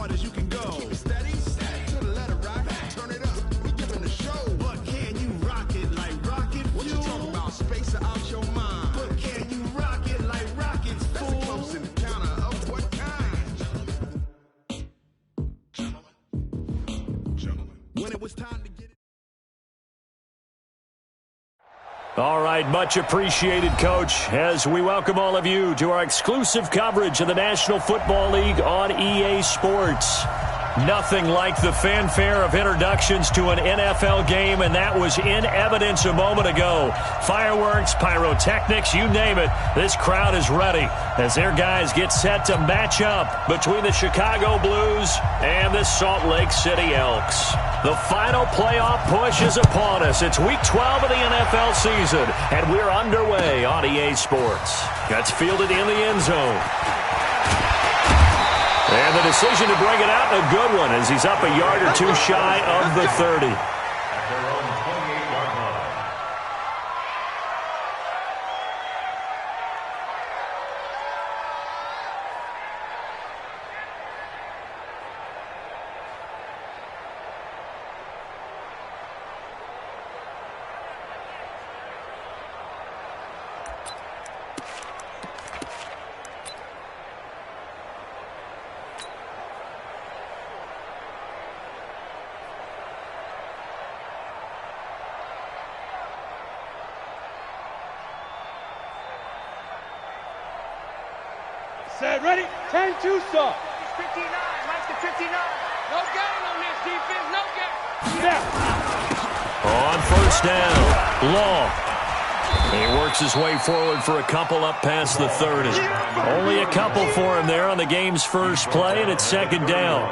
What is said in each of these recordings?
hard as you can go. Steady, steady, to the letter rock, turn it up, we giving the show. But can you rock it like rocket fuel? What you talking about, space out your mind? But can you rock it like rockets, fool? That's a close encounter of what kind? Gentlemen, when it was time to get it. All right, much appreciated, Coach, as we welcome all of you to our exclusive coverage of the National Football League on EA Sports. Nothing like the fanfare of introductions to an NFL game, and that was in evidence a moment ago. Fireworks, pyrotechnics, you name it, this crowd is ready as their guys get set to match up between the Chicago Blues and the Salt Lake City Elks. The final playoff push is upon us. It's Week 12 of the NFL season, and we're underway on EA Sports. That's fielded in the end zone. And the decision to bring it out, a good one, as he's up a yard or two shy of the 30. Set, ready, 10-2 stop. 59, Mike to 59. No gain on this defense, no gain. Snap. On first down, Long. He works his way forward for a couple up past the 30. Only a couple for him there on the game's first play, and it's second down.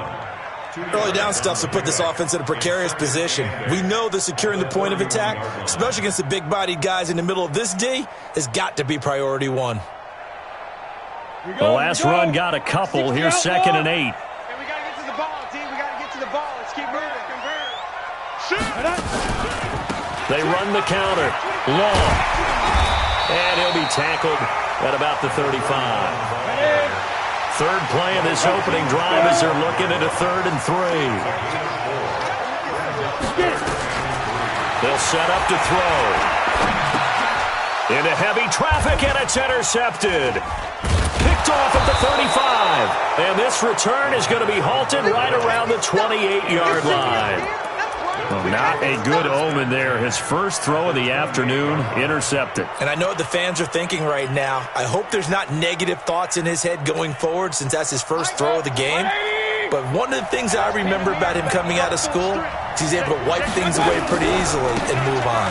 Early down stuff to put this offense in a precarious position. We know that securing the point of attack, especially against the big-bodied guys in the middle of this D, has got to be priority one. The last run got a couple. Here's second and 8. And we got to get to the ball, team. We got to get to the ball. Let's keep moving. Shoot. They run the counter. Long. And he'll be tackled at about the 35. Third play of this opening drive as they're looking at a 3rd and 3. They'll set up to throw. Into heavy traffic, and it's intercepted. Picked off at the 35. And this return is going to be halted right around the 28-yard line. Well, not a good omen there. His first throw of the afternoon intercepted. And I know what the fans are thinking right now. I hope there's not negative thoughts in his head going forward since that's his first throw of the game. But one of the things that I remember about him coming out of school is he's able to wipe things away pretty easily and move on.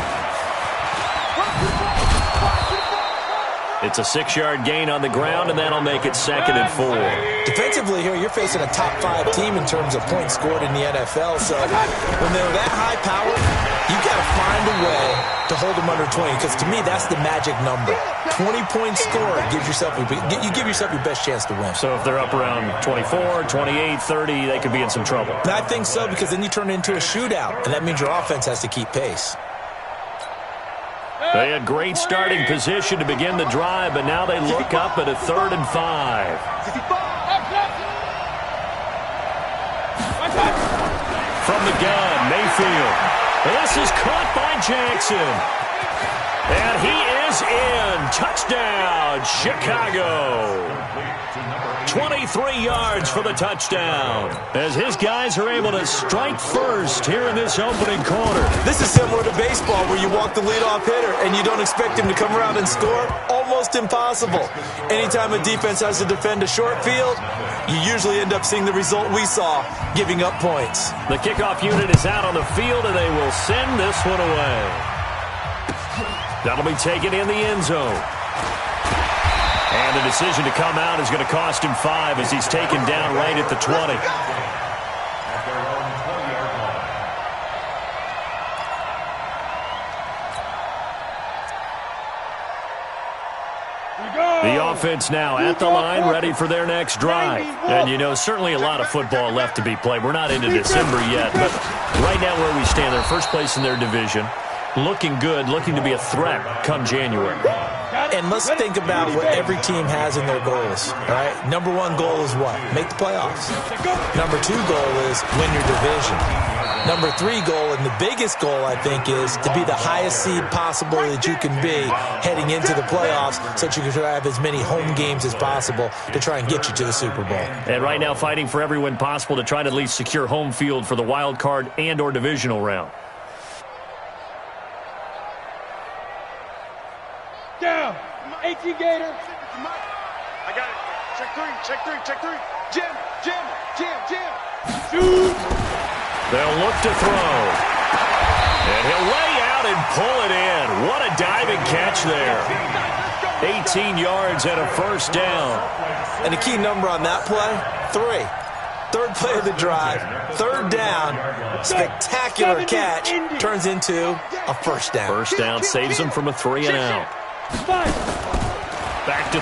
It's a 6-yard gain on the ground, and that'll make it second and 4. Defensively here, you're facing a top-5 team in terms of points scored in the NFL. So when they're that high power, you got to find a way to hold them under 20. Because to me, that's the magic number. 20-point score gives yourself you give yourself your best chance to win. So if they're up around 24, 28, 30, they could be in some trouble. And I think so, because then you turn it into a shootout, and that means your offense has to keep pace. They had great starting position to begin the drive, but now they look up at a 3rd and 5. From the gun, Mayfield. This is caught by Jackson. And he is in. Touchdown, Chicago. 23 yards for the touchdown as his guys are able to strike first here in this opening quarter. This is similar to baseball where you walk the leadoff hitter and you don't expect him to come around and score. Almost impossible. Anytime a defense has to defend a short field, you usually end up seeing the result we saw, giving up points. The kickoff unit is out on the field, and they will send this one away. That'll be taken in the end zone. And the decision to come out is going to cost him 5 as he's taken down right at the 20. The offense now at the line, ready for their next drive. And, you know, certainly a lot of football left to be played. We're not into December yet, but right now where we stand, they're first place in their division. Looking good, looking to be a threat come January. And let's think about what every team has in their goals, all right? Number one goal is what? Make the playoffs. Number two goal is win your division. Number three goal, and the biggest goal, I think, is to be the highest seed possible that you can be heading into the playoffs so that you can have as many home games as possible to try and get you to the Super Bowl. And right now fighting for every win possible to try to at least secure home field for the wild card and or divisional round. Down. 18 Gator. I got it. Check three, check three, check three. Jim, Jim, Jim, Jim. Shoot. They'll look to throw. And he'll lay out and pull it in. What a diving catch there. 18 yards and a first down. And the key number on that play, 3. Third play of the drive, third down, spectacular catch, turns into a first down. First down saves them from a 3 and out. Back to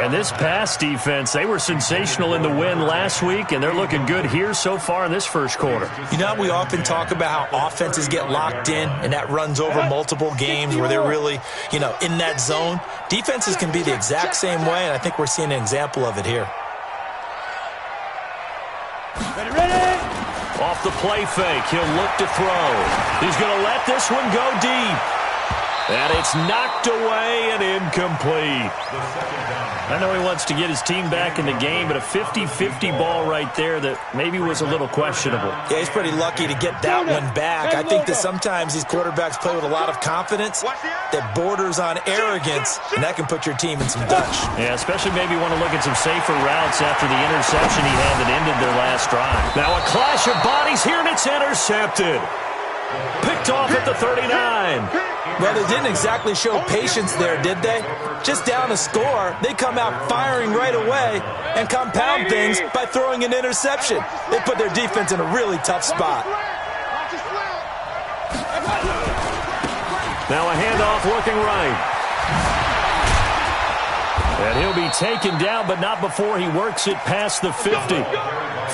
and this pass defense, they were sensational in the win last week, and they're looking good here so far in this first quarter. You know, we often talk about how offenses get locked in, and that runs over multiple games where they're really, in that zone. Defenses can be the exact same way, and I think we're seeing an example of it here. Ready. Off the play fake, he'll look to throw. He's going to let this one go deep. And it's knocked away and incomplete. I know he wants to get his team back in the game, but a 50-50 ball right there that maybe was a little questionable. Yeah, he's pretty lucky to get that one back. I think that sometimes these quarterbacks play with a lot of confidence that borders on arrogance, and that can put your team in some Dutch. Yeah, especially maybe want to look at some safer routes after the interception he had that ended their last drive. Now a clash of bodies here, and it's intercepted. Picked off at the 39. Well, they didn't exactly show patience there, did they? Just down a score, they come out firing right away and compound things by throwing an interception. They put their defense in a really tough spot. Now a handoff looking right. And he'll be taken down, but not before he works it past the 50.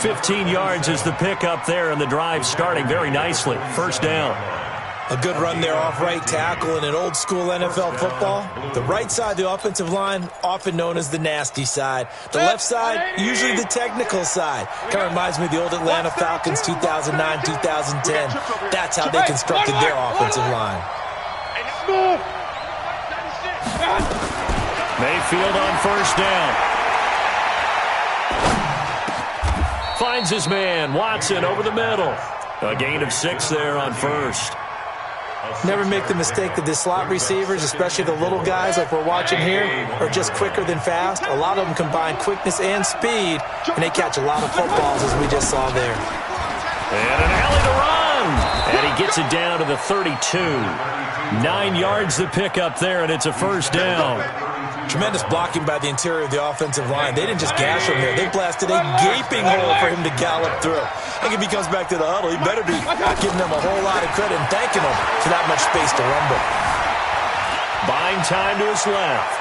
15 yards is the pickup there, and the drive starting very nicely. First down. A good run there off right tackle in an old-school NFL football. The right side of the offensive line, often known as the nasty side. The left side, usually the technical side. Kind of reminds me of the old Atlanta Falcons 2009, 2010. That's how they constructed their offensive line. Mayfield on first down. Finds his man, Watson, over the middle. A gain of 6 there on first. Never make the mistake that the slot receivers, especially the little guys like we're watching here, are just quicker than fast. A lot of them combine quickness and speed, and they catch a lot of footballs, as we just saw there. And an alley to run. And he gets it down to the 32. 9 yards the pickup there, and it's a first down. Tremendous blocking by the interior of the offensive line. They didn't just gash him there. They blasted a gaping hole for him to gallop through. I think if he comes back to the huddle, he better be giving them a whole lot of credit and thanking them for that much space to rumble. Buying time to his left.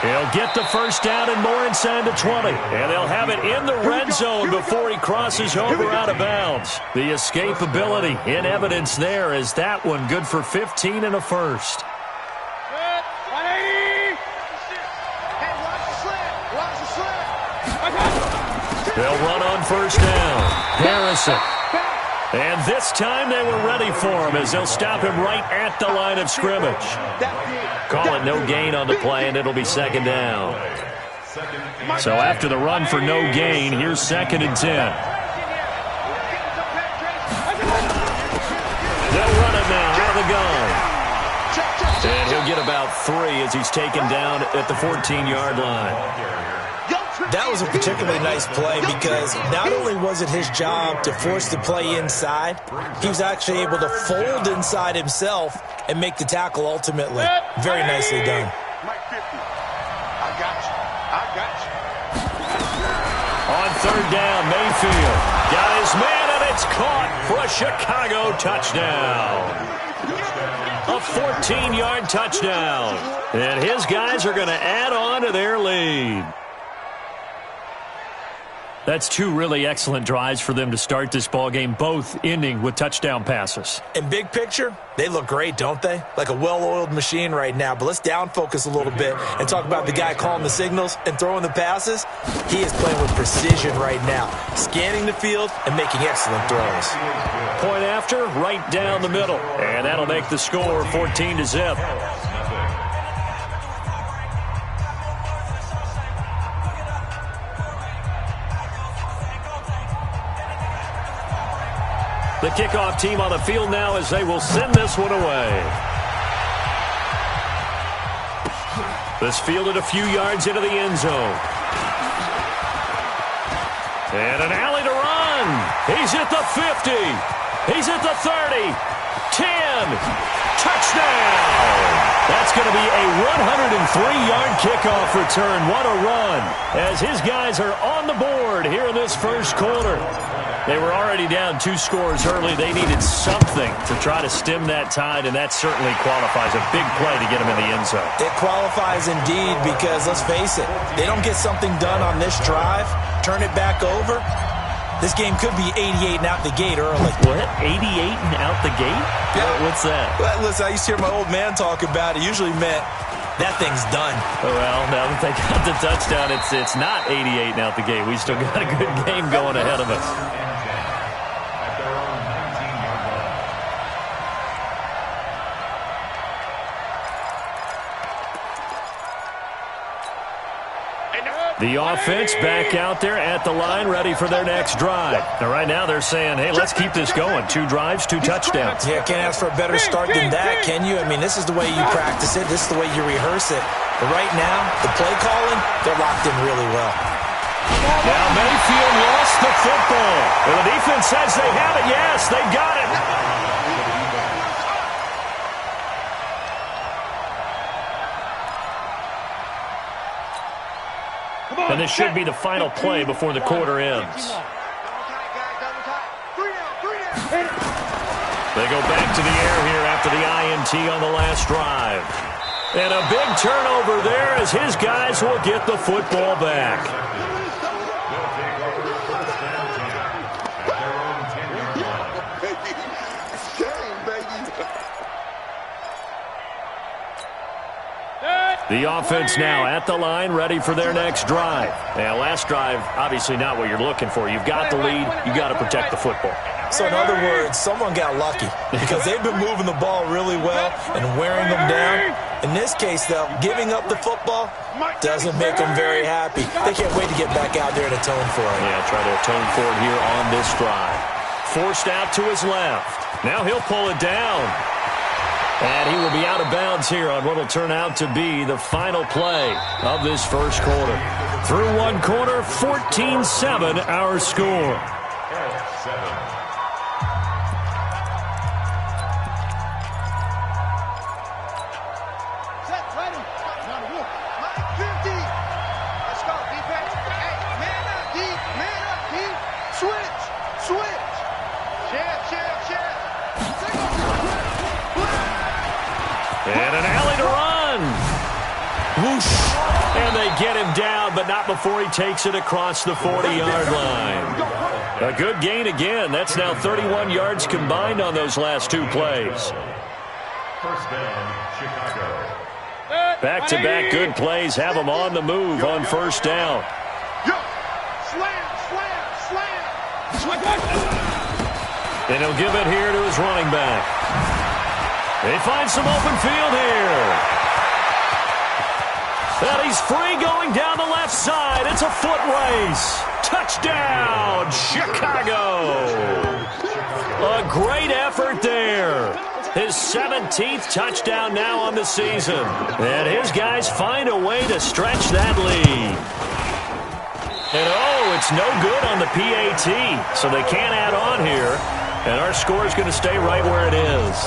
He'll get the first down and more inside the 20. And they'll have it in the red zone before he crosses over out of bounds. The escapability in evidence there is that one good for 15 and a first. They'll run on first down. Harrison. And this time they were ready for him as they'll stop him right at the line of scrimmage. Call it no gain on the play, and it'll be second down. So after the run for no gain, here's 2nd and 10. They'll run it now out of the gun. And he'll get about 3 as he's taken down at the 14-yard line. That was a particularly nice play because not only was it his job to force the play inside, he was actually able to fold inside himself and make the tackle ultimately. Very nicely done. On third down, Mayfield got his man, and it's caught for a Chicago touchdown. A 14-yard touchdown. And his guys are going to add on to their lead. That's two really excellent drives for them to start this ballgame, both ending with touchdown passes. In big picture, they look great, don't they? Like a well-oiled machine right now. But let's down focus a little bit and talk about the guy calling the signals and throwing the passes. He is playing with precision right now, scanning the field and making excellent throws. Point after, right down the middle. And that'll make the score 14-0. The kickoff team on the field now as they will send this one away. This fielded a few yards into the end zone. And an alley to run. He's at the 50. He's at the 30. 10. Touchdown. That's going to be a 103-yard kickoff return. What a run as his guys are on the board here in this first quarter. They were already down 2 scores early. They needed something to try to stem that tide, and that certainly qualifies. A big play to get them in the end zone. It qualifies indeed because, let's face it, they don't get something done on this drive, turn it back over, this game could be 88 and out the gate early. What? 88 and out the gate? Yeah. What's that? Well, listen, I used to hear my old man talk about it. Usually meant that thing's done. Well, now that they got the touchdown, it's not 88 and out the gate. We still got a good game going ahead of us. The offense back out there at the line, ready for their next drive. Now, right now, they're saying, hey, let's keep this going. 2 drives, 2 touchdowns. Yeah, can't ask for a better start than that, can you? I mean, this is the way you practice it. This is the way you rehearse it. But right now, the play calling, they're locked in really well. Now, Mayfield lost the football. And the defense says they have it. Yes, they got it. And this should be the final play before the quarter ends. They go back to the air here after the INT on the last drive. And a big turnover there as his guys will get the football back. The offense now at the line, ready for their next drive. Now, last drive, obviously not what you're looking for. You've got the lead. You've got to protect the football. So, in other words, someone got lucky because they've been moving the ball really well and wearing them down. In this case, though, giving up the football doesn't make them very happy. They can't wait to get back out there and atone for it. Yeah, try to atone for it here on this drive. Forced out to his left. Now he'll pull it down. And he will be out of bounds here on what will turn out to be the final play of this first quarter. Through one quarter, 14-7 our score. And an alley to run. Whoosh. And they get him down, but not before he takes it across the 40-yard line. A good gain again. That's now 31 yards combined on those last 2 plays. First down, Chicago. Back-to-back good plays have him on the move on first down. And he'll give it here to his running back. They find some open field here. And he's free going down the left side. It's a foot race. Touchdown, Chicago. A great effort there. His 17th touchdown now on the season. And his guys find a way to stretch that lead. And oh, it's no good on the PAT. So they can't add on here. And our score is going to stay right where it is.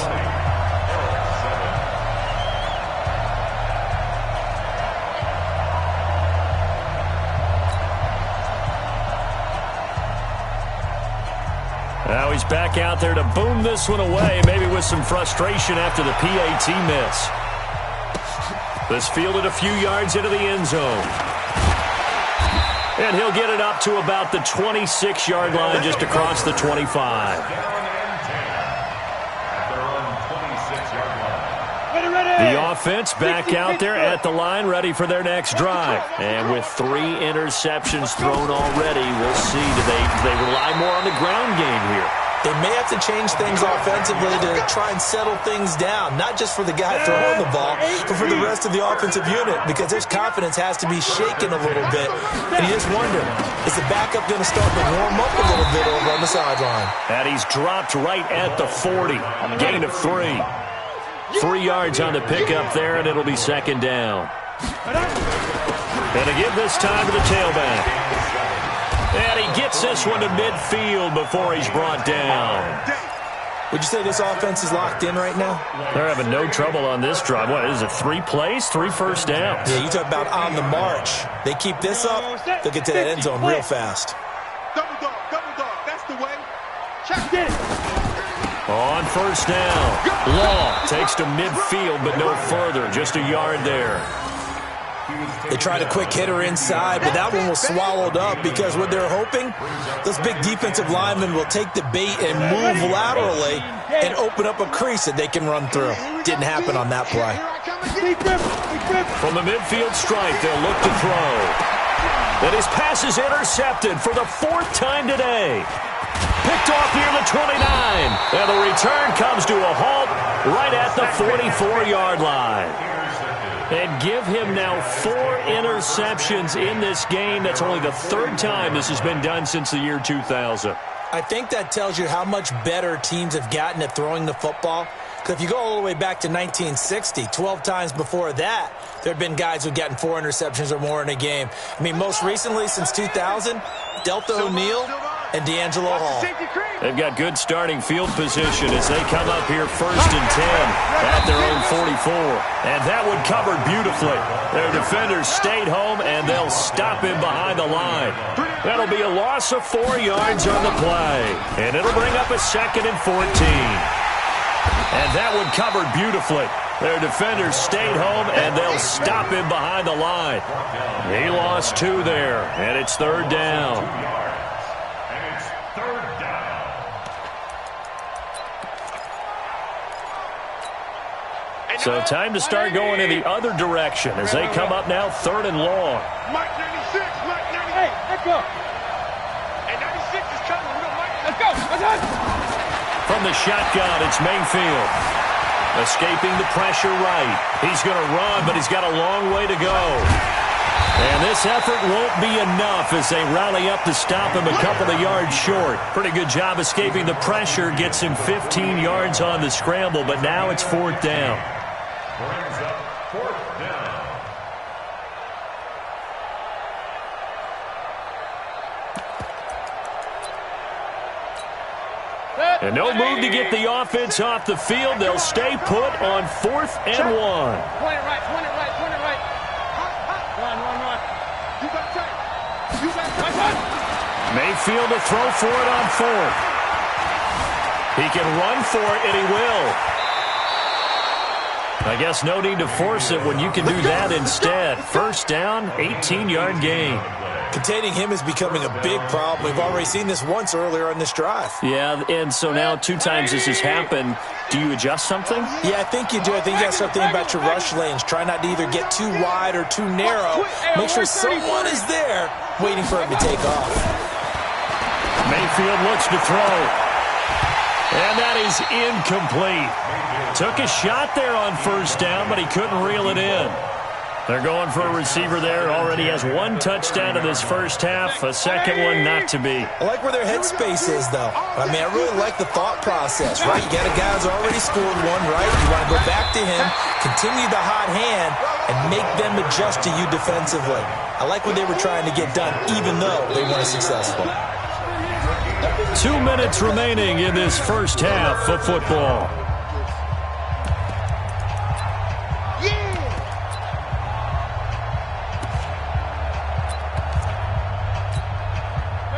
Now he's back out there to boom this one away, maybe with some frustration after the PAT miss. This fielded a few yards into the end zone. And he'll get it up to about the 26-yard line, just across the 25. The offense back out there at the line, ready for their next drive. And with 3 interceptions thrown already, we'll see. Do they rely more on the ground game here? They may have to change things offensively to try and settle things down, not just for the guy throwing the ball, but for the rest of the offensive unit, because his confidence has to be shaken a little bit. And you just wonder, is the backup going to start to warm up a little bit over on the sideline? And he's dropped right at the 40. Gain of 3. 3 yards on the pickup there, and it'll be second down. And to give this time to the tailback. And he gets this one to midfield before he's brought down. Would you say this offense is locked in right now? They're having no trouble on this drive. What is it, 3 plays, 3 first downs? Yeah, you talk about on the march. They keep this up, they'll get to that end zone real fast. Double dog, that's the way. Check it. On first down, Law takes to midfield, but no further, just a yard there. They tried a quick hitter inside, but that one was swallowed up because what they're hoping, those big defensive linemen will take the bait and move laterally and open up a crease that they can run through. Didn't happen on that play. From the midfield stripe, they'll look to throw. And his pass is intercepted for the 4th time today. Picked off near the 29. And the return comes to a halt right at the 44-yard line. And give him now 4 interceptions in this game. That's only the 3rd time this has been done since the year 2000. I think that tells you how much better teams have gotten at throwing the football. Because if you go all the way back to 1960, 12 times before that, there have been guys who've gotten 4 interceptions or more in a game. I mean, most recently, since 2000, Delta O'Neal and D'Angelo Hall. They've got good starting field position as they come up here 1st and 10 at their own 44. And that one covered beautifully. Their defenders stayed home, and they'll stop him behind the line. That'll be a loss of 4 yards on the play. And it'll bring up a 2nd and 14. And that one covered beautifully. Their defenders stayed home, and they'll stop him behind the line. He lost 2 there, and it's 3rd down. So time to start going in the other direction as they come up now 3rd and long. Mike 96, Mike 96. Hey, let's go. And 96 is coming. Let's go. Let's go. From the shotgun, it's Mayfield. Escaping the pressure right. He's going to run, but he's got a long way to go. And this effort won't be enough as they rally up to stop him a couple of yards short. Pretty good job escaping the pressure. Gets him 15 yards on the scramble, but now it's 4th down. Brings up 4th down. And no move to get the offense off the field. They'll stay put on 4th and 1. Point it right, point it right, point it right. Run. You got tight. You got tight. Mayfield to throw for it on 4th. He can run for it, and he will. I guess no need to force it when you can do that instead. 1st down, 18-yard gain. Containing him is becoming a big problem. We've already seen this once earlier on this drive. Yeah, and so now 2 times this has happened. Do you adjust something? Yeah, I think you do. I think you got to start thinking about your rush lanes. Try not to either get too wide or too narrow. Make sure someone is there waiting for him to take off. Mayfield looks to throw. And that is incomplete. Took a shot there on 1st down, but he couldn't reel it in. They're going for a receiver there. Already has 1 touchdown in this 1st half. A 2nd one not to be. I like where their headspace is, though. I mean, I really like the thought process, right? You got a guy who's already scored 1, right? You want to go back to him, continue the hot hand, and make them adjust to you defensively. I like what they were trying to get done, even though they weren't successful. 2 minutes remaining in this 1st half of football.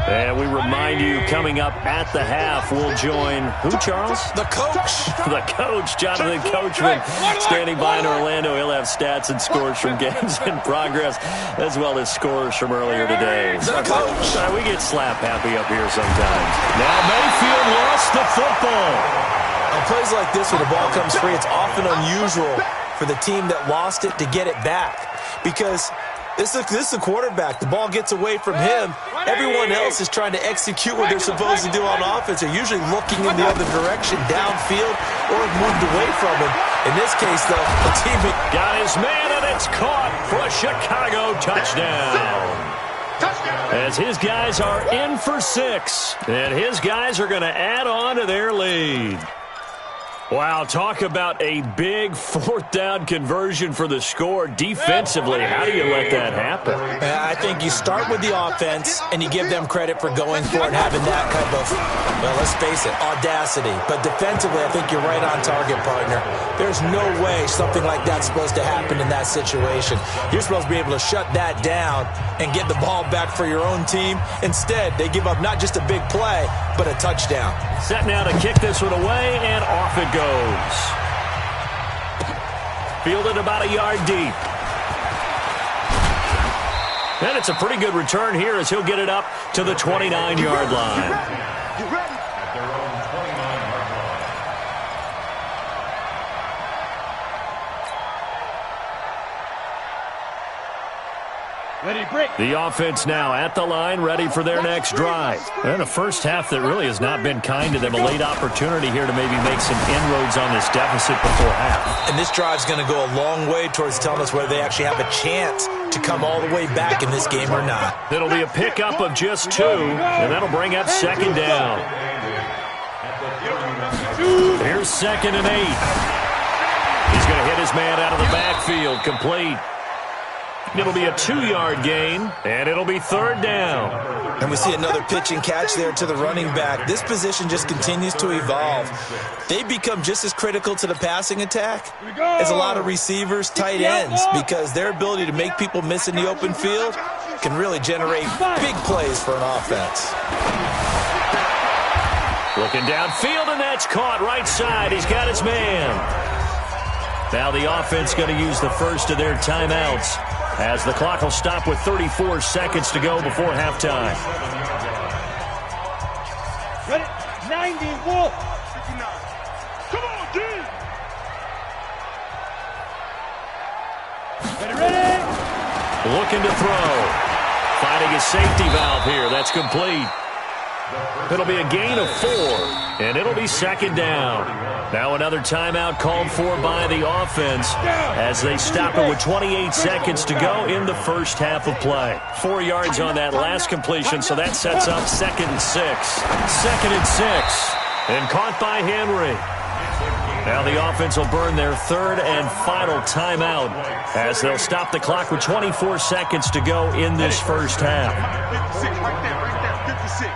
And we remind you, coming up at the half, we'll join who, Charles? The coach. The coach, Jonathan Coachman, standing by in Orlando. He'll have stats and scores from games in progress, as well as scores from earlier today. So coach. We get slap happy up here sometimes. Now Mayfield lost the football. On plays like this, when the ball comes free, it's often unusual for the team that lost it to get it back. Because this is the quarterback. The ball gets away from him. Everyone else is trying to execute what they're supposed to do on offense. They're usually looking in the other direction, downfield, or moved away from him. In this case, though, the teammate got his man, and it's caught for a Chicago touchdown. As his guys are in for 6, and his guys are going to add on to their lead. Wow, talk about a big fourth down conversion for the score. Defensively, how do you let that happen? I think you start with the offense, and you give them credit for going for it, having that kind of, well, let's face it, audacity. But defensively, I think you're right on target, partner. There's no way something like that's supposed to happen in that situation. You're supposed to be able to shut that down and get the ball back for your own team. Instead, they give up not just a big play, but a touchdown. Set now to kick this one away, and off it goes. Fielded about a yard deep. And it's a pretty good return here as he'll get it up to the 29-yard line. You ready? At their own 29-yard line. Ready, break. The offense now at the line, ready for their next drive. And a first half that really has not been kind to them. A late opportunity here to maybe make some inroads on this deficit before half. And this drive's going to go a long way towards telling us whether they actually have a chance to come all the way back in this game or not. It'll be a pickup of just 2, and that'll bring up second down. Here's 2nd and 8. He's going to hit his man out of the backfield, complete. It'll be a 2-yard gain, and it'll be 3rd down. And we see another pitch and catch there to the running back. This position just continues to evolve. They become just as critical to the passing attack as a lot of receivers, tight ends, because their ability to make people miss in the open field can really generate big plays for an offense. Looking downfield, and that's caught right side. He's got his man. Now the offense going to use the first of their timeouts, as the clock will stop with 34 seconds to go before halftime. Ready, 90, Wolf. Come on, D! Ready. Looking to throw. Finding his safety valve here. That's complete. It'll be a gain of 4, and it'll be 2nd down. Now another timeout called for by the offense as they stop it with 28 seconds to go in the first half of play. 4 yards on that last completion, so that sets up 2nd and 6. 2nd and 6, and caught by Henry. Now the offense will burn their 3rd and final timeout as they'll stop the clock with 24 seconds to go in this first half. 56, right there, 56.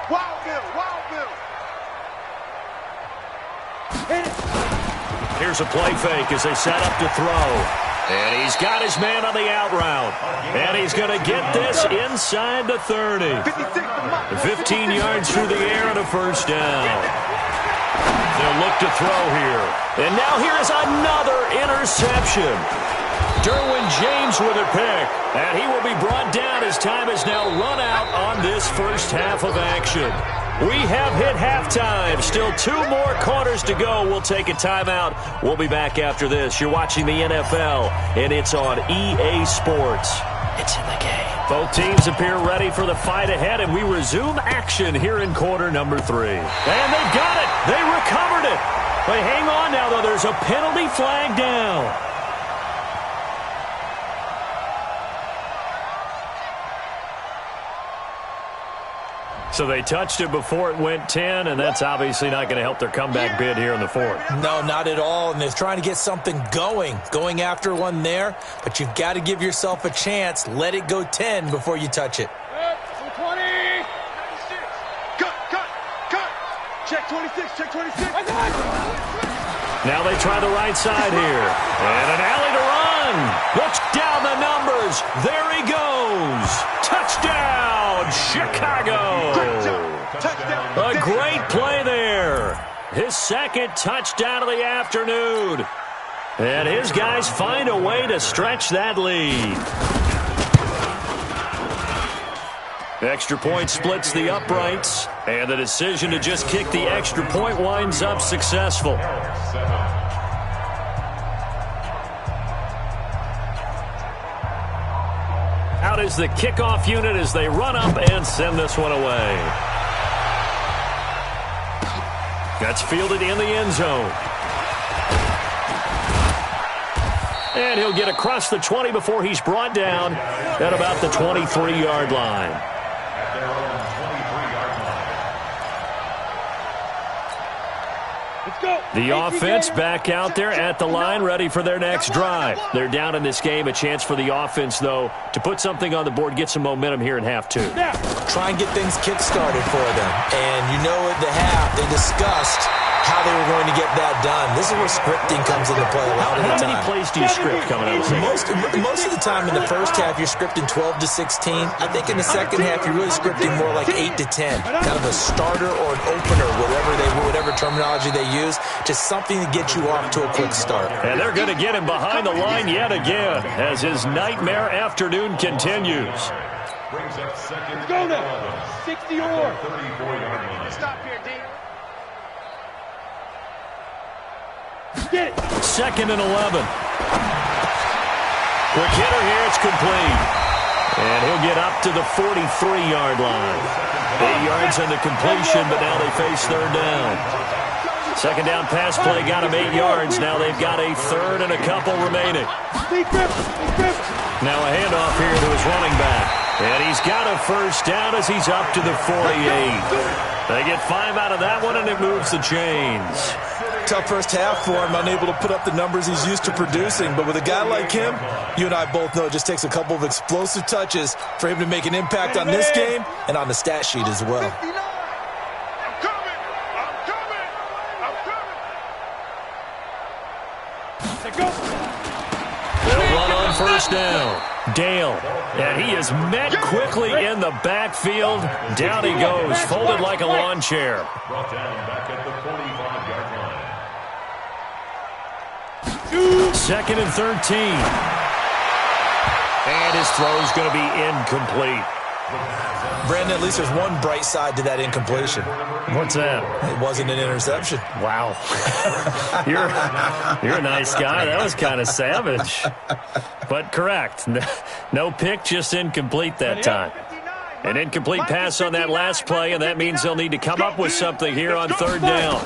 Wild Bill. Here's a play fake as they set up to throw. And he's got his man on the out route. And he's going to get this inside the 30. 15 yards through the air and a first down. They'll look to throw here. And now here is another interception. Derwin James with a pick. And he will be brought down as time has now run out on this first half of action. We have hit halftime. Still 2 more quarters to go. We'll take a timeout. We'll be back after this. You're watching the NFL, and it's on EA Sports. It's in the game. Both teams appear ready for the fight ahead, and we resume action here in quarter number 3. And they got it. They recovered it. But hang on now, though. There's a penalty flag down. So they touched it before it went 10, and that's obviously not going to help their comeback bid here in the 4th. No, not at all, and they're trying to get something going after one there, but you've got to give yourself a chance. Let it go 10 before you touch it. 20. Cut. Check 26, check 26. Now they try the right side here. And an alley to run. Looks down the numbers. There he goes. Touchdown, Chicago. A great play there. His 2nd touchdown of the afternoon. And his guys find a way to stretch that lead. Extra point splits the uprights, and the decision to just kick the extra point winds up successful. Out is the kickoff unit as they run up and send this one away. That's fielded in the end zone. And he'll get across the 20 before he's brought down at about the 23-yard line. The offense back out there at the line, ready for their next drive. They're down in this game. A chance for the offense, though, to put something on the board, get some momentum here in half two. Try and get things kick-started for them. And you know at the half, they discussed how they were going to get that done. This is where scripting comes into play a lot of the time. How many plays do you script coming out of the Most of the time in the first half, you're scripting 12 to 16. I think in the second half, you're really scripting more like 8 to 10. Kind of a starter or an opener, whatever terminology they use. Just something to get you off to a quick start. And they're going to get him behind the line yet again as his nightmare afternoon continues. Let's go now. 60 or more. Stop here, D. Get it. 2nd and 11. Quick hitter here. It's complete. And he'll get up to the 43-yard line. 8 yards on the completion, but now they face third down. Second down pass play got him 8 yards. Now they've got a third and a couple remaining. Now a handoff here to his running back. And he's got a first down as he's up to the 48. They get 5 out of that one, and it moves the chains. Tough first half for him, unable to put up the numbers he's used to producing. But with a guy like him, you and I both know it just takes a couple of explosive touches for him to make an impact on this game and on the stat sheet as well. I'm coming! They'll run on first down. Dale, and he is met quickly in the backfield. Down he goes, folded like a lawn chair. Brought down back at the 45-yard line. 2nd and 13. And his throw is going to be incomplete. Brandon, at least there's one bright side to that incompletion. What's that? It wasn't an interception. Wow. You're a nice guy. That was kind of savage. But correct. No pick, just incomplete that time. An incomplete pass on that last play, and that means they'll need to come up with something here on third down.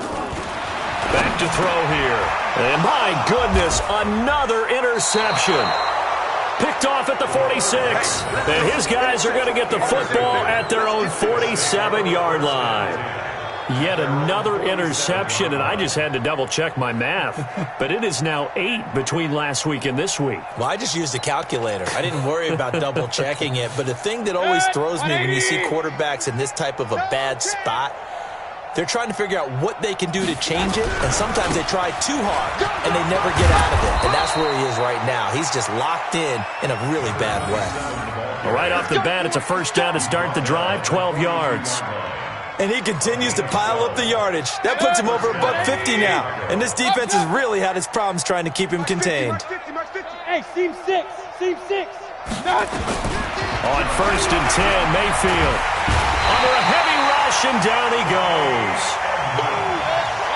Back to throw here. And my goodness, another interception. Picked off at the 46. And his guys are going to get the football at their own 47-yard line. Yet another interception, and I just had to double-check my math. But it is now 8 between last week and this week. Well, I just used a calculator. I didn't worry about double-checking it. But the thing that always throws me when you see quarterbacks in this type of a bad spot, they're trying to figure out what they can do to change it, and sometimes they try too hard, and they never get out of it. And that's where he is right now. He's just locked in a really bad way. Well, right off the bat, it's a first down to start the drive, 12 yards. And he continues to pile up the yardage. That puts him over $150 now. And this defense has really had its problems trying to keep him contained. Hey, seam 6. Seam 6. On 1st and 10, Mayfield. Under a heavy rush, and down he goes.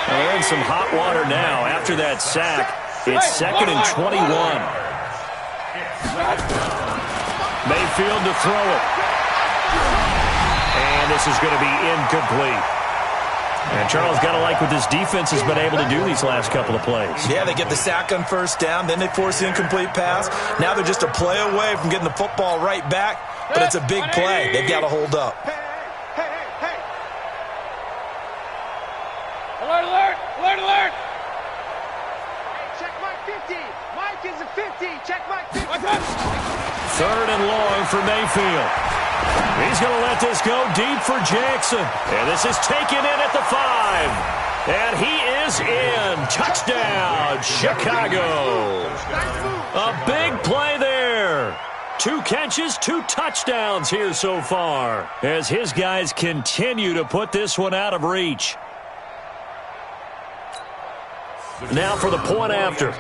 They're in some hot water now. After that sack, it's 2nd and 21. Mayfield to throw it. And this is going to be incomplete. And Charles got to like what this defense has been able to do these last couple of plays. Yeah, they get the sack on first down, then they force the incomplete pass. Now they're just a play away from getting the football right back, but it's a big play. They've got to hold up. Alert, alert, alert, alert. Check Mike 50. Mike is a 50. Check Mike 50. 3rd and long for Mayfield. He's going to let this go deep for Jackson. And this is taken in at the 5. And he is in. Touchdown, Chicago. A big play there. 2 catches, 2 touchdowns here so far, as his guys continue to put this one out of reach. Now for the point after.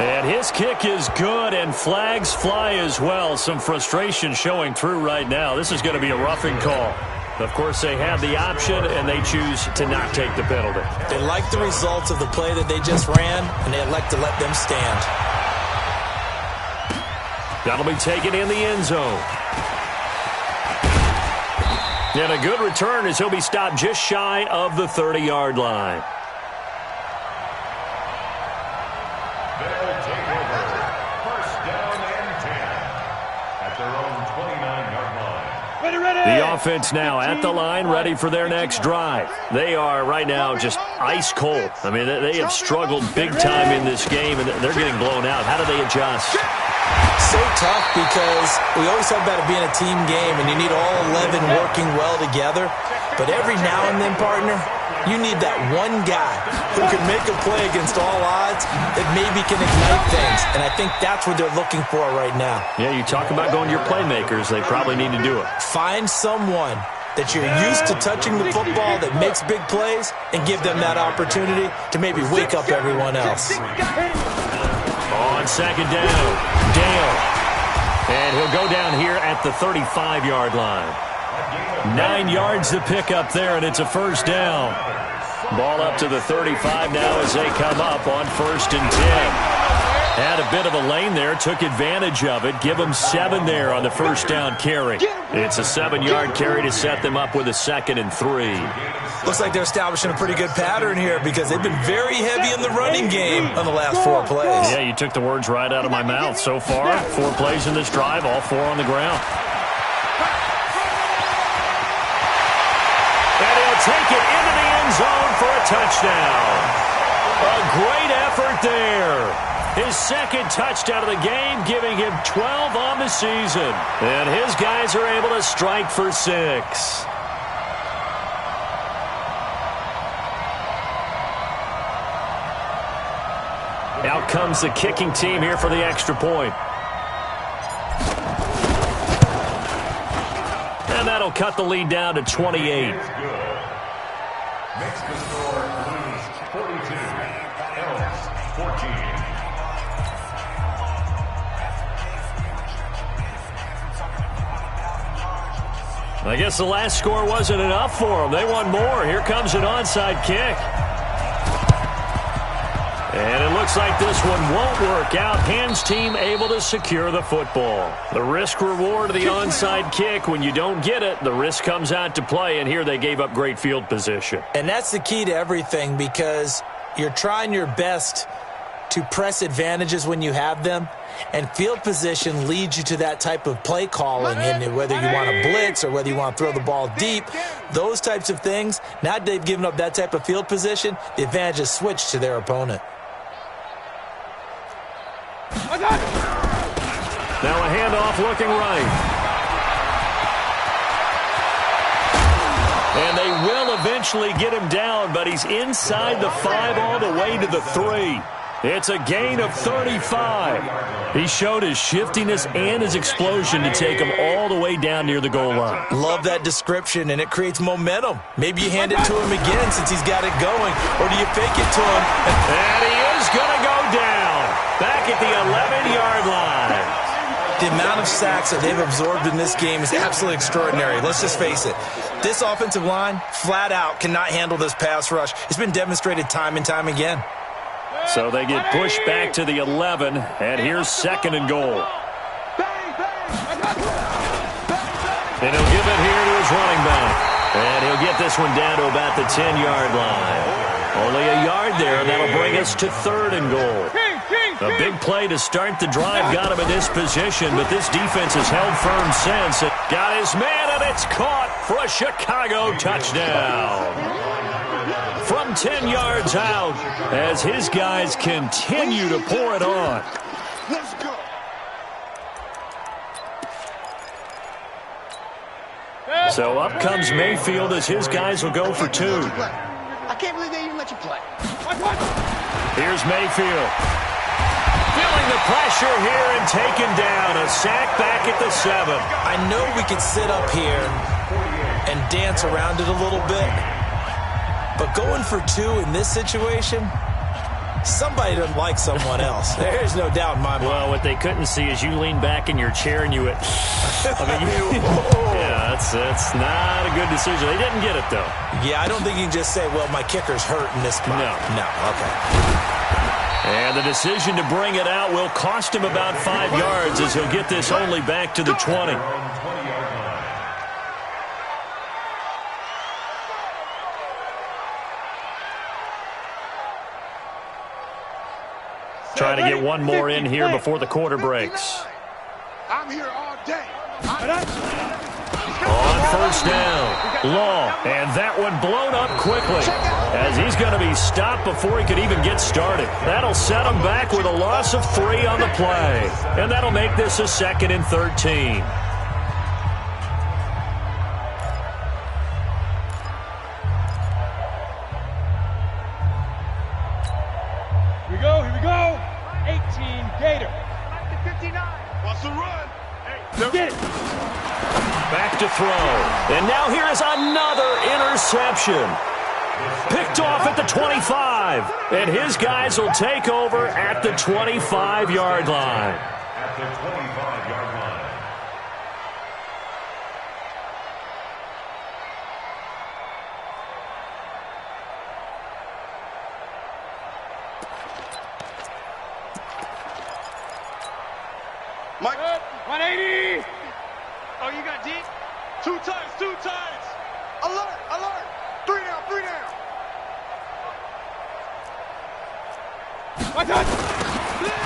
And his kick is good, and flags fly as well. Some frustration showing through right now. This is going to be a roughing call. Of course, they have the option, and they choose to not take the penalty. They like the results of the play that they just ran, and they elect to let them stand. That'll be taken in the end zone. And a good return as he'll be stopped just shy of the 30-yard line. They'll take over. First down and 10 at their own 29-yard line. The offense now at the line, ready for their next drive. They are right now just ice cold. I mean, they have struggled big time in this game, and they're getting blown out. How do they adjust? So tough because we always talk about it being a team game, and you need all 11 working well together. But every now and then, partner, you need that one guy who can make a play against all odds that maybe can ignite things. And I think that's what they're looking for right now. Yeah, you talk about going to your playmakers. They probably need to do it. Find someone that you're used to touching the football that makes big plays and give them that opportunity to maybe wake up everyone else. On second down, Dale. And he'll go down here at the 35-yard line. 9 yards to pick up there, and it's a first down. Ball up to the 35 now as they come up on 1st and 10. Had a bit of a lane there, took advantage of it. Give them 7 there on the first down carry. It's a 7-yard carry to set them up with a 2nd and 3. Looks like they're establishing a pretty good pattern here because they've been very heavy in the running game on the last 4 plays. Yeah, you took the words right out of my mouth. So far, 4 plays in this drive, all 4 on the ground. And he'll take it into the end zone for a touchdown. A great effort there. His 2nd touchdown of the game, giving him 12 on the season. And his guys are able to strike for 6. Out comes the kicking team here for the extra point. And that'll cut the lead down to 28. Makes the score Blues 42, Elks 14. I guess the last score wasn't enough for them. They want more. Here comes an onside kick. And it looks like this one won't work out. Hands team able to secure the football. The risk reward of the onside kick. When you don't get it, the risk comes out to play, and here they gave up great field position. And that's the key to everything because you're trying your best to press advantages when you have them, and field position leads you to that type of play calling, and whether you want to blitz or whether you want to throw the ball deep, those types of things. Now they've given up that type of field position, the advantage is switched to their opponent. Now a handoff looking right. And they will eventually get him down, but he's inside the 5 all the way to the 3. It's a gain of 35. He showed his shiftiness and his explosion to take him all the way down near the goal line. Love that description, and it creates momentum. Maybe you hand it to him again since he's got it going, or do you fake it to him? And he is going to go down back at the 11-yard line. The amount of sacks that they've absorbed in this game is absolutely extraordinary. Let's just face it. This offensive line, flat out, cannot handle this pass rush. It's been demonstrated time and time again. So they get pushed back to the 11, and here's 2nd and goal. And he'll give it here to his running back. And he'll get this one down to about the 10-yard line. Only a yard there, and that'll bring us to 3rd and goal. A big play to start the drive got him in this position, but this defense has held firm since. It got his man, and it's caught for a Chicago touchdown. From 10 yards out, as his guys continue to pour it on. Let's go. So up comes Mayfield as his guys will go for 2. I can't believe they even let you play. Here's Mayfield. Feeling the pressure here and taken down. A sack back at the 7. I know we could sit up here and dance around it a little bit, but going for 2 in this situation, somebody doesn't like someone else. There's no doubt in my mind. Well, what they couldn't see is you lean back in your chair and you went, yeah, that's not a good decision. They didn't get it, though. Yeah, I don't think you can just say, well, my kicker's hurt in this spot. No, okay. And the decision to bring it out will cost him about 5 yards as he'll get this only back to the 20. Trying to get one more in here before the quarter breaks. I'm here all day. On first down, Law, and that one blown up quickly as he's going to be stopped before he could even get started. That'll set him back with a loss of 3 on the play, and that'll make this a 2nd and 13. Here we go. 18 Gator. 59. Wants to run. Hey, Get it. Back to throw. And now here is another interception. Picked off at the 25. And his guys will take over at the 25-yard line. At the 25-yard line. Mike. 180. Oh, you got deep? 2 times. Alert. 3 down.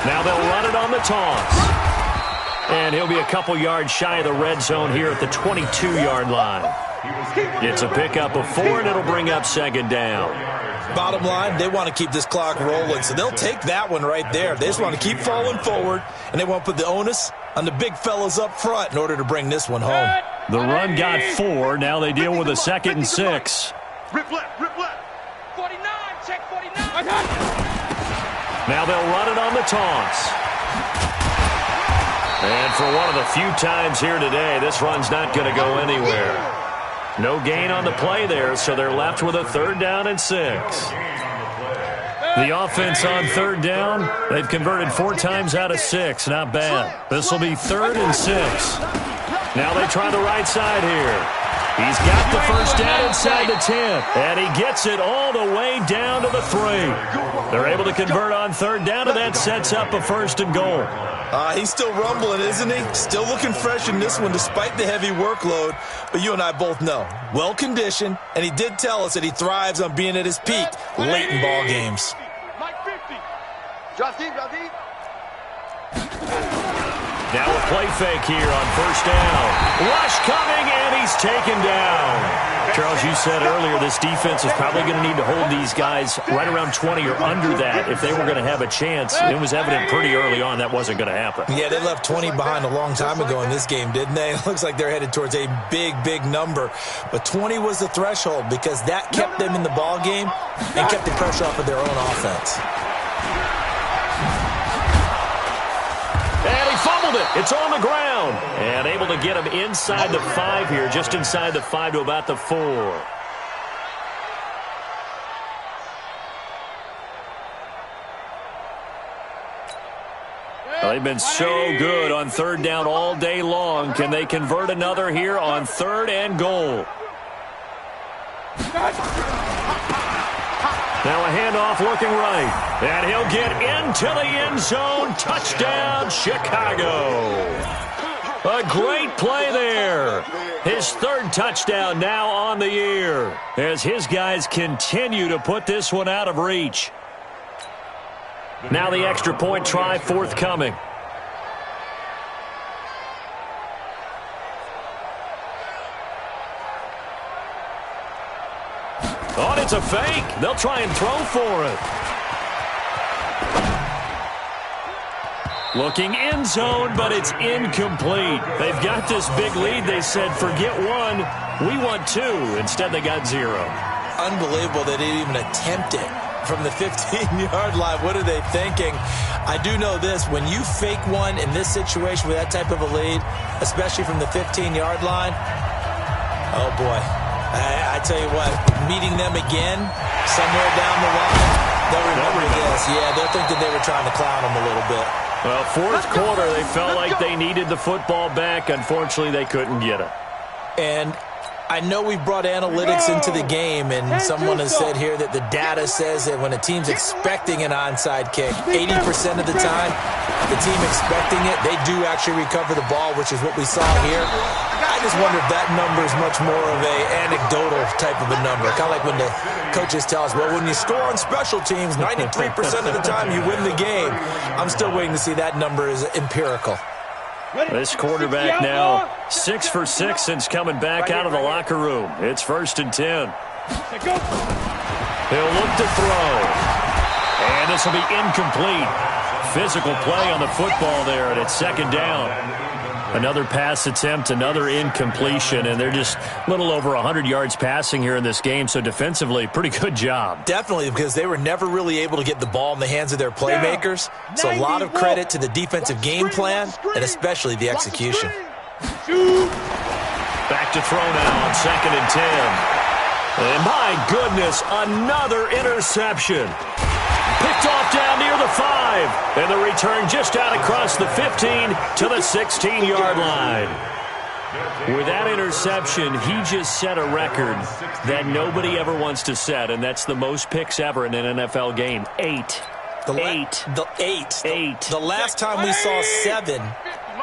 Now they'll run it on the toss. And he'll be a couple yards shy of the red zone here at the 22-yard line. It's a pickup of 4, and it'll bring up 2nd down. Bottom line, they want to keep this clock rolling, so they'll take that one right there. They just want to keep falling forward, and they want to put the onus on the big fellas up front in order to bring this one home. The run got 4. Now they deal with a 2nd and 6. Rip left. 49. Check 49. Now they'll run it on the toss. And for one of the few times here today, this run's not going to go anywhere. No gain on the play there, so they're left with a 3rd down and 6. The offense on 3rd down, they've converted 4 times out of 6. Not bad. This will be 3rd and 6. Now they try the right side here. He's got the first down inside the 10, and he gets it all the way down to the 3. They're able to convert on 3rd down, and that sets up a 1st and goal. He's still rumbling, isn't he? Still looking fresh in this one despite the heavy workload. But you and I both know, well-conditioned, and he did tell us that he thrives on being at his peak late in ball games. Mike 50. Drop deep. Now a play fake here on 1st down. Rush coming, and he's taken down. Charles, you said earlier this defense is probably going to need to hold these guys right around 20 or under that if they were going to have a chance. It was evident pretty early on that wasn't going to happen. Yeah, they left 20 behind a long time ago in this game, didn't they? It looks like they're headed towards a big number. But 20 was the threshold because that kept them in the ball game and kept the pressure off of their own offense. And he fumbled it. It's on the ground. And able to get him inside the 5 here, just inside the 5 to about the 4. Well, they've been so good on 3rd down all day long. Can they convert another here on 3rd and goal? Now a handoff looking right. And he'll get into the end zone. Touchdown, Chicago. A great play there. His 3rd touchdown now on the year as his guys continue to put this one out of reach. Now the extra point try forthcoming. Oh, it's a fake. They'll try and throw for it. Looking end zone, but it's incomplete. They've got this big lead. They said, forget 1, we want 2. Instead, they got 0. Unbelievable they didn't even attempt it from the 15-yard line. What are they thinking? I do know this. When you fake one in this situation with that type of a lead, especially from the 15-yard line, oh, boy. I tell you what, meeting them again somewhere down the line, They'll remember this. Yeah, they'll think that they were trying to clown him a little bit. Well, fourth quarter, they felt like they needed the football back. Unfortunately, they couldn't get it. And I know we've brought analytics into the game, and someone has said here that the data says that when a team's expecting an onside kick, 80% of the time, the team expecting it, they do actually recover the ball, which is what we saw here. I just wonder if that number is much more of a anecdotal type of a number. Kind of like when the coaches tell us, well, when you score on special teams, 93% of the time you win the game. I'm still waiting to see that number is empirical. This quarterback now 6 for 6 since coming back out of the locker room. It's 1st and 10. He'll look to throw. And this will be incomplete. Physical play on the football there, and it's 2nd down. Another pass attempt, another incompletion, and they're just a little over 100 yards passing here in this game, so defensively, pretty good job. Definitely, because they were never really able to get the ball in the hands of their playmakers, so a lot of credit to the defensive game plan, and especially the execution. Back to throw now on 2nd and 10. And my goodness, another interception. Picked off down near the 5. And the return just out across the 15 to the 16-yard line. With that interception, he just set a record that nobody ever wants to set, and that's the most picks ever in an NFL game. 8. The last time we saw 7,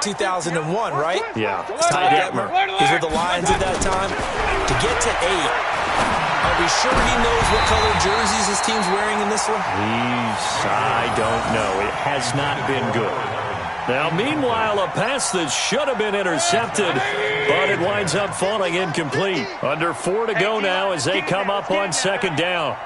2001, right? Yeah. Ty Detmer. He was with the Lions at that time. To get to 8. Are we sure he knows what color jerseys his team's wearing in this one? I don't know. It has not been good. Now, meanwhile, a pass that should have been intercepted, but it winds up falling incomplete. Under 4 to go now as they come up on 2nd down.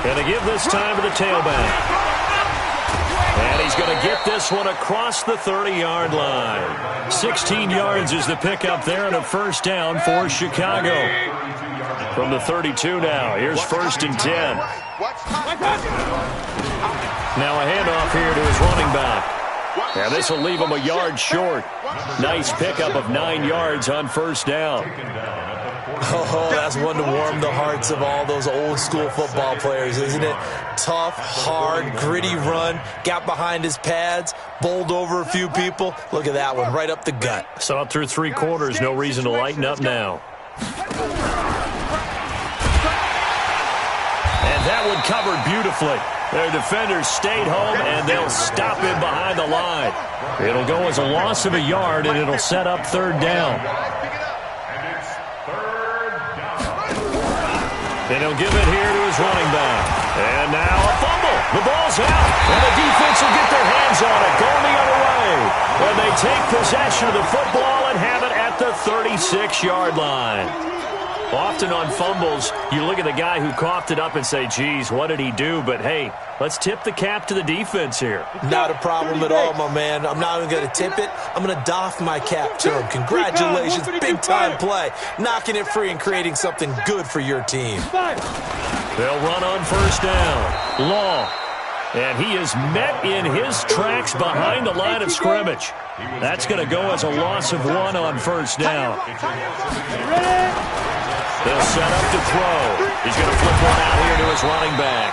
Gonna give this time to the tailback. And he's going to get this one across the 30-yard line. 16 yards is the pickup there, and a 1st down for Chicago. From the 32 now, here's 1st and 10. Now a handoff here to his running back. And this will leave him a yard short. Nice pickup of 9 yards on 1st down. Oh, that's one to warm the hearts of all those old-school football players, isn't it? Tough, hard, gritty run, got behind his pads, bowled over a few people. Look at that one, right up the gut. Saw it through 3 quarters, no reason to lighten up now. And that one covered beautifully. Their defenders stayed home, and they'll stop him behind the line. It'll go as a loss of a yard, and it'll set up 3rd down. And he'll give it here to his running back. And now a fumble. The ball's out. And the defense will get their hands on it. Going the other way. And they take possession of the football and have it at the 36-yard line. Often on fumbles, you look at the guy who coughed it up and say, geez, what did he do? But, hey, let's tip the cap to the defense here. Not a problem at all, my man. I'm not even going to tip it. I'm going to doff my cap to him. Congratulations, big-time play. Knocking it free and creating something good for your team. They'll run on 1st down. Long. And he is met in his tracks behind the line of scrimmage. That's going to go as a loss of 1 on 1st down. They'll set up to throw. He's going to flip one out here to his running back.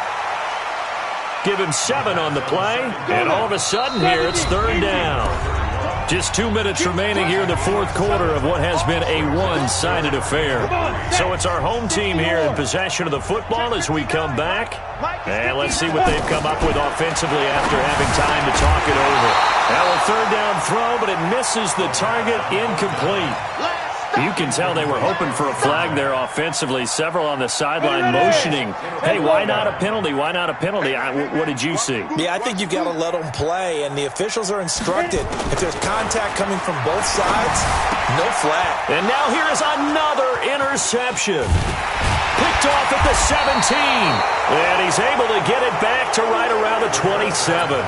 Give him 7 on the play, and all of a sudden here it's 3rd down. Just 2 minutes remaining here in the 4th quarter of what has been a one-sided affair. So it's our home team here in possession of the football as we come back. And let's see what they've come up with offensively after having time to talk it over. Now a 3rd down throw, but it misses the target, incomplete. You can tell they were hoping for a flag there offensively. Several on the sideline motioning, hey, why not a penalty? Why not a penalty? What did you see? Yeah, I think you've got to let them play, and the officials are instructed. If there's contact coming from both sides, no flag. And now here is another interception. Picked off at the 17. And he's able to get it back to right around the 27.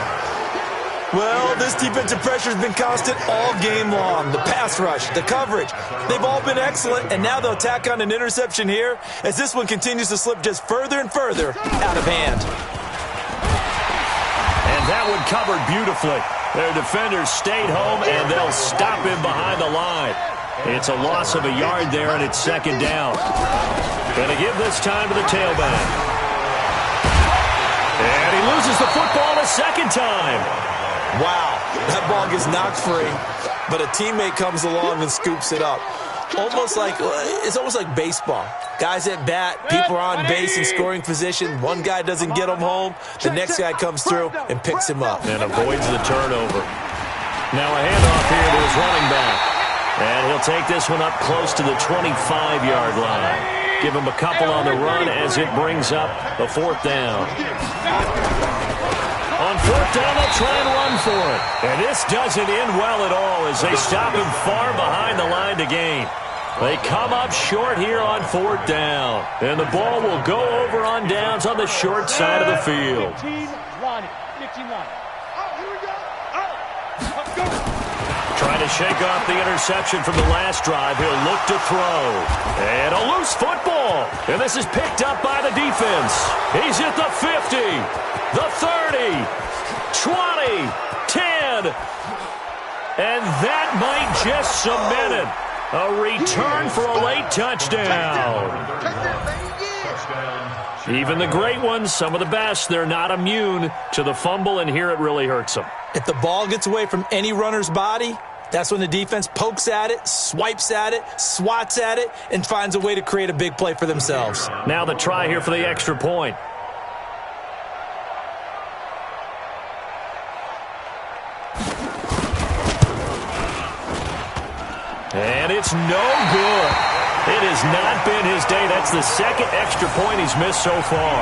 Well, this defensive pressure has been constant all game long. The pass rush, the coverage, they've all been excellent, and now they'll tack on an interception here as this one continues to slip just further and further out of hand. And that one covered beautifully. Their defenders stayed home, and they'll stop him behind the line. It's a loss of a yard there, and it's second down. Going to give this time to the tailback. And he loses the football a second time. Wow, that ball gets knocked free, but a teammate comes along and scoops it up. It's almost like baseball. Guys at bat, people are on base in scoring position. One guy doesn't get him home. The next guy comes through and picks him up. And avoids the turnover. Now a handoff here to his running back. And he'll take this one up close to the 25-yard line. Give him a couple on the run as it brings up a fourth down. On fourth down, they'll try and run for it. And this doesn't end well at all as they stop him far behind the line to gain. They come up short here on fourth down. And the ball will go over on downs on the short side of the field. 15 line. Oh, here we go. Oh, let's go. Trying to shake off the interception from the last drive. He'll look to throw. And a loose football. And this is picked up by the defense. He's at the 50, the 30, 20, 10. And that might just cement it. A return for a late touchdown. Even the great ones, some of the best, they're not immune to the fumble, and here it really hurts them. If the ball gets away from any runner's body, that's when the defense pokes at it, swipes at it, swats at it, and finds a way to create a big play for themselves. Now the try here for the extra point. And it's no good. It has not been his day. That's the second extra point he's missed so far.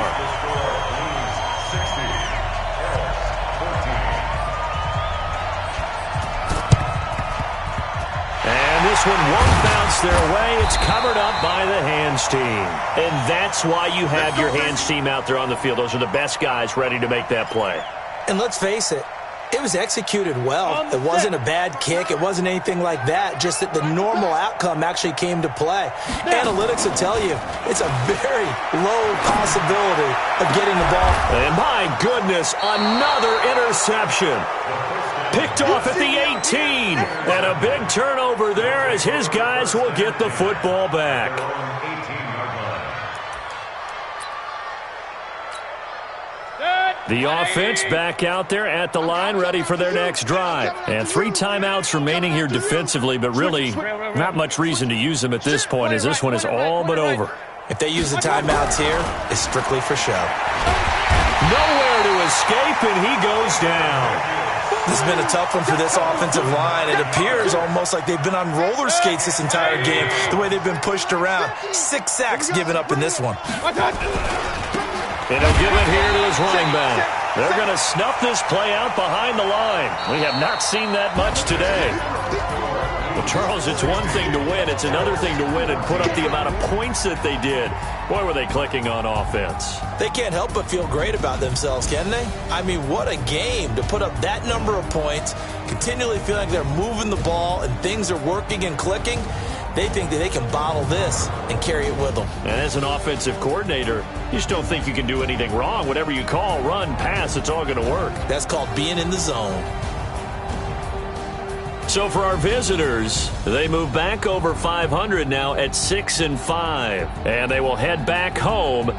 And this one won't bounce their way. It's covered up by the hands team. And that's why you have your hands team out there on the field. Those are the best guys ready to make that play. And let's face it, it was executed well. It wasn't a bad kick. It wasn't anything like that. Just that the normal outcome actually came to play. Analytics will tell you it's a very low possibility of getting the ball. And my goodness, another interception. Picked off at the 18. And a big turnover there as his guys will get the football back. The offense back out there at the line, ready for their next drive. And 3 timeouts remaining here defensively, but really not much reason to use them at this point as this one is all but over. If they use the timeouts here, it's strictly for show. Nowhere to escape, and he goes down. This has been a tough one for this offensive line. It appears almost like they've been on roller skates this entire game, the way they've been pushed around. 6 sacks given up in this one. And he'll give it here to his running back. They're going to snuff this play out behind the line. We have not seen that much today. Well, Charles, it's one thing to win. It's another thing to win and put up the amount of points that they did. Boy, were they clicking on offense. They can't help but feel great about themselves, can they? I mean, what a game to put up that number of points, continually feeling like they're moving the ball and things are working and clicking. They think that they can bottle this and carry it with them. And as an offensive coordinator, you just don't think you can do anything wrong. Whatever you call, run, pass, it's all going to work. That's called being in the zone. So for our visitors, they move back over 500 now at 6-5. And they will head back home